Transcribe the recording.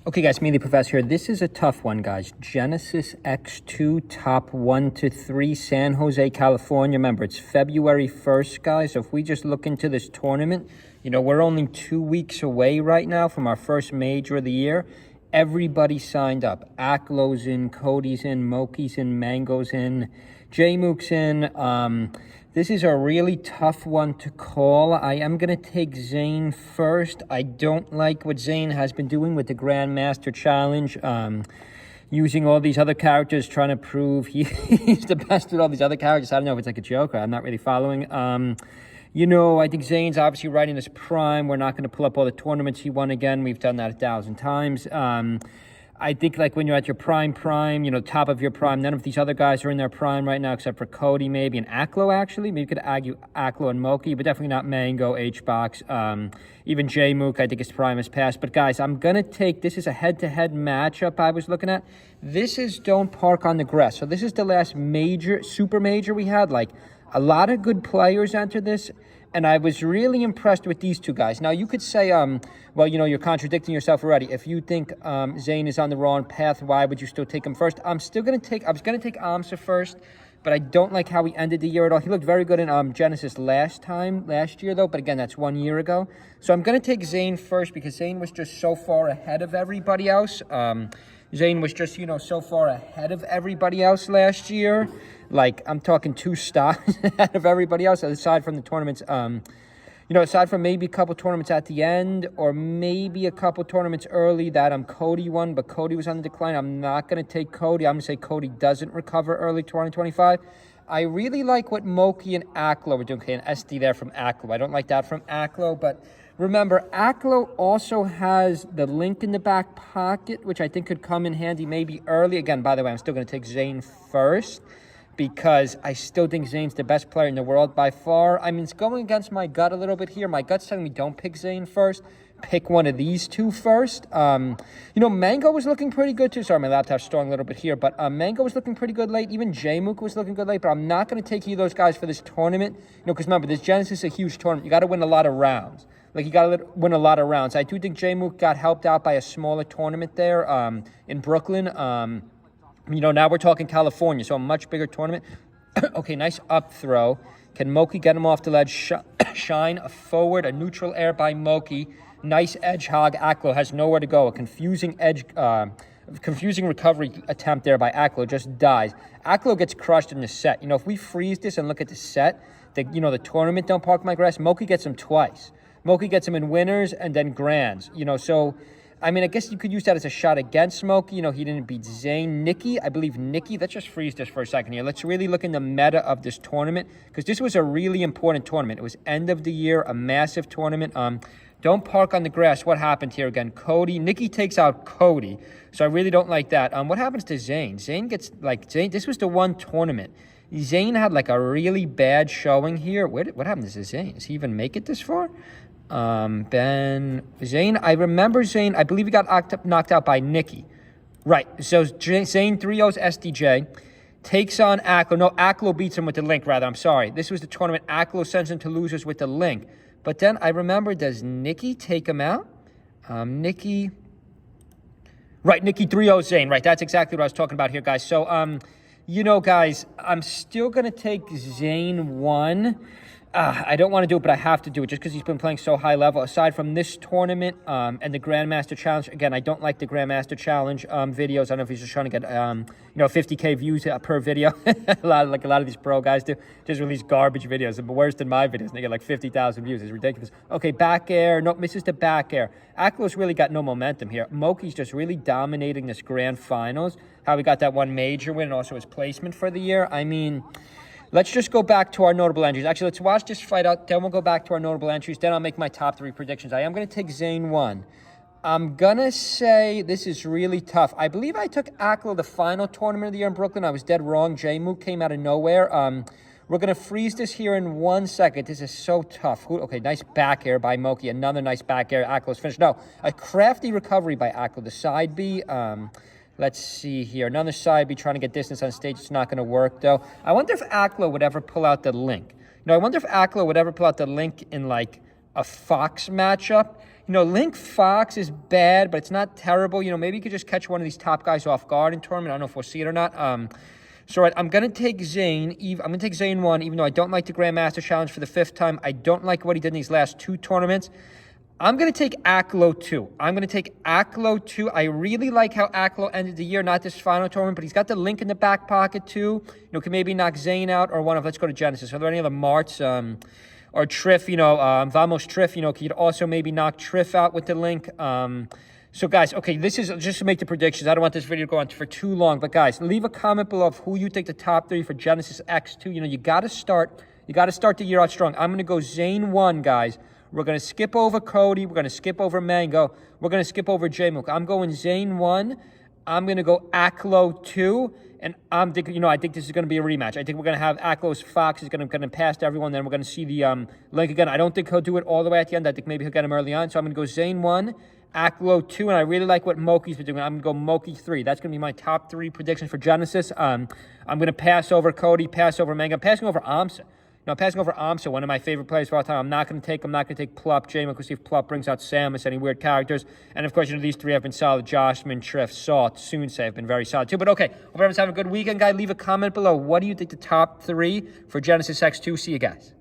Okay, guys, me, the professor here. This is a tough one, guys. Genesis X2, top 1 to 3, San Jose, California. Remember, it's February 1st, guys. So if we just look into this tournament, you know, we're only 2 weeks away right now from our first major of the year. Everybody signed up. Aklo's in, Cody's in, Moki's in, Mango's in, J-Mook's in. This is a really tough one to call. I am going to take Zane first. I don't like what Zane has been doing with the Grandmaster Challenge, using all these other characters, trying to prove he's the best with all these other characters. I don't know if it's like a joke or I'm not really following. You know, I think Zane's obviously right in his prime. We're not going to pull up all the tournaments he won again. We've done that 1,000 times. I think, like, when you're at your prime, you know, top of your prime, none of these other guys are in their prime right now except for Cody, maybe, and Aklo, actually. Maybe you could argue Aklo and Moki, but definitely not Mango, H-Box. Even J-Mook, I think his prime has passed. But, guys, I'm going to take, this is a head-to-head matchup I was looking at. This is Don't Park on the Grass. So this is the last major, super major we had. Like, a lot of good players entered this. And I was really impressed with these two guys. Now, you could say, well, you know, you're contradicting yourself already. If you think Zane is on the wrong path, why would you still take him first? I was going to take Amsa first, but I don't like how he ended the year at all. He looked very good in Genesis last year, though. But again, that's 1 year ago. So I'm going to take Zane first because Zane was just so far ahead of everybody else. Zane was just, you know, so far ahead of everybody else last year. Like, I'm talking 2 stars ahead of everybody else, aside from the tournaments. You know, aside from maybe a couple tournaments at the end, or maybe a couple tournaments early that Cody won, but Cody was on the decline. I'm not going to take Cody. I'm going to say Cody doesn't recover early 2025. I really like what Moki and Aklo were doing. Okay, an SD there from Aklo. I don't like that from Aklo, but remember, Aklo also has the link in the back pocket, which I think could come in handy maybe early. Again, by the way, I'm still going to take Zane first, because I still think Zane's the best player in the world by far. I mean, it's going against my gut a little bit here. My gut's telling me don't pick Zane first. Pick one of these two first. You know, Mango was looking pretty good too. Sorry, my laptop's stalling a little bit here. But Mango was looking pretty good late. Even J-Mook was looking good late. But I'm not going to take either of those guys for this tournament. You know, because remember, this Genesis is a huge tournament. You got to win a lot of rounds. Like, you got to win a lot of rounds. I do think J-Mook got helped out by a smaller tournament there in Brooklyn. You know, now we're talking California, so a much bigger tournament. Okay, nice up throw. Can Moki get him off the ledge? Shine a forward, a neutral air by Moki. Nice edge hog. Aklo has nowhere to go. A confusing recovery attempt there by Aklo, just dies. Aklo gets crushed in the set. You know, if we freeze this and look at the set, the tournament Don't Park My Grass, Moki gets him twice. Moki gets him in winners and then grands. You know, so I mean, I guess you could use that as a shot against Smokey. You know, he didn't beat Zane. Nikki, I believe Nikki. Let's just freeze this for a second here. Let's really look in the meta of this tournament, because this was a really important tournament. It was end of the year, a massive tournament. Don't Park on the Grass. What happened here again? Cody. Nikki takes out Cody, so I really don't like that. What happens to Zane? Zane gets, like, this was the one tournament. Zane had, like, a really bad showing here. What happened to Zane? Does he even make it this far? Zane, I remember Zane, I believe he got knocked out by Nikki. Right, so Zane 3-0's SDJ, takes on Aklo. No, Aklo beats him with the link, rather. I'm sorry. This was the tournament. Aklo sends him to losers with the link. But then I remember, does Nikki take him out? Nikki. Right, Nikki 3-0 Zane. Right, that's exactly what I was talking about here, guys. So, you know, guys, I'm still going to take Zane 1. I don't want to do it, but I have to do it just because he's been playing so high level. Aside from this tournament and the Grandmaster Challenge, again, I don't like the Grandmaster Challenge videos. I don't know if he's just trying to get, you know, 50K views per video. a lot of these pro guys do. Just release garbage videos. But worse than my videos. And they get like 50,000 views. It's ridiculous. Okay, back air. No, misses the back air. Aklo's really got no momentum here. Moki's just really dominating this grand finals. How he got that one major win and also his placement for the year. I mean, let's just go back to our notable entries. Actually, let's watch this fight out. Then we'll go back to our notable entries. Then I'll make my top 3 predictions. I am going to take Zane 1. I'm going to say this is really tough. I believe I took Aklo the final tournament of the year in Brooklyn. I was dead wrong. J-Mook came out of nowhere. We're going to freeze this here in 1 second. This is so tough. Okay, nice back air by Moki. Another nice back air. Aklo's finished. No, a crafty recovery by Aklo. The side B. Let's see here. Another side B trying to get distance on stage. It's not going to work, though. I wonder if Aklo would ever pull out the link. You know, I wonder if Aklo would ever pull out the link in, like, a Fox matchup. You know, Link Fox is bad, but it's not terrible. You know, maybe you could just catch one of these top guys off guard in tournament. I don't know if we'll see it or not. So, right, I'm going to take Zane. I'm going to take Zane 1, even though I don't like the Grandmaster Challenge for the 5th time. I don't like what he did in these last 2 tournaments. I'm going to take Aklo 2. I'm going to take Aklo 2. I really like how Aklo ended the year, not this final tournament, but he's got the Link in the back pocket, too. You know, can maybe knock Zane out or one of, let's go to Genesis. Are there any other Marts? Or Triff, you know, Vamos Triff, you know, could also maybe knock Triff out with the Link. So, guys, okay, this is just to make the predictions. I don't want this video to go on for too long. But, guys, leave a comment below of who you think the top 3 for Genesis X2. You know, you got to start the year out strong. I'm going to go Zane 1, guys. We're going to skip over Cody. We're going to skip over Mango. We're going to skip over J-Mook. I'm going Zane 1. I'm going to go Aklo 2. And I'm thinking, you know, I think this is going to be a rematch. I think we're going to have Aklo's Fox is going to pass everyone. Then we're going to see the Link again. I don't think he'll do it all the way at the end. I think maybe he'll get him early on. So I'm going to go Zane 1, Aklo 2, and I really like what Moki's been doing. I'm going to go Moki 3. That's going to be my top 3 predictions for Genesis. I'm going to pass over Cody, pass over Mango. I'm passing over Amsa. No, passing over Amsa, one of my favorite players of all time. I'm not going to take Plup, J-Mook. We'll see if Plup brings out Samus, any weird characters. And, of course, you know, these 3 have been solid. Joshman, Triff, Salt, Soonsay have been very solid, too. But, okay, hope everyone's having a good weekend, guys. Leave a comment below. What do you think the top 3 for Genesis X2? See you guys.